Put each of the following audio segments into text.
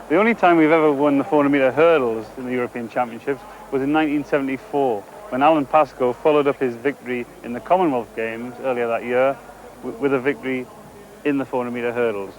The only time we've ever won the 400-metre hurdles in the European Championships was in 1974, when Alan Pascoe followed up his victory in the Commonwealth Games earlier that year with a victory in the 400-metre hurdles.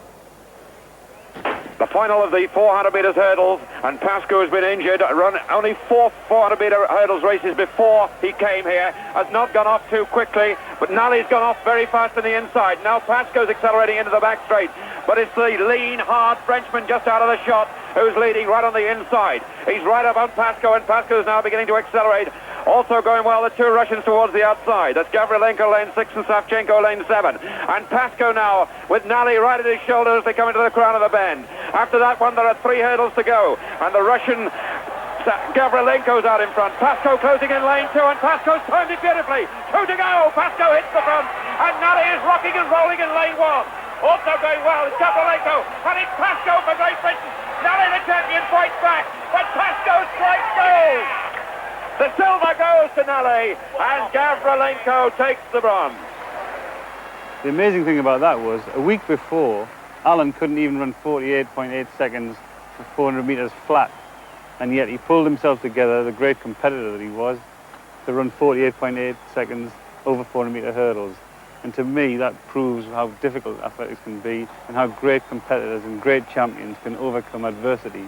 The final of the 400 metres hurdles, and Pascoe has been injured, run only 4 400 metre hurdles races before he came here, has not gone off too quickly, but Nally's gone off very fast on the inside. Now Pascoe's accelerating into the back straight, but it's the lean, hard Frenchman just out of the shot who's leading right on the inside. He's right up on Pascoe, and Pascoe's now beginning to accelerate. Also going well, the two Russians towards the outside. That's Gavrilenko lane 6 and Savchenko lane 7. And Pascoe now with Nally right at his shoulder as they come into the crown of the bend. After that one, there are 3 hurdles to go. And the Russian Gavrilenko's out in front. Pascoe closing in lane 2, and Pascoe's timed it beautifully. 2 to go. Pascoe hits the front, and Nally is rocking and rolling in lane 1. Also going well is Gavrilenko, and it's Pascoe for Great Britain. Nally the champion fights back, but Pascoe strikes through. The silver goes to Nally, and Gavrilenko takes the bronze. The amazing thing about that was, a week before, Alan couldn't even run 48.8 seconds for 400 metres flat, and yet he pulled himself together, the great competitor that he was, to run 48.8 seconds over 400-metre hurdles. And to me, that proves how difficult athletics can be and how great competitors and great champions can overcome adversity.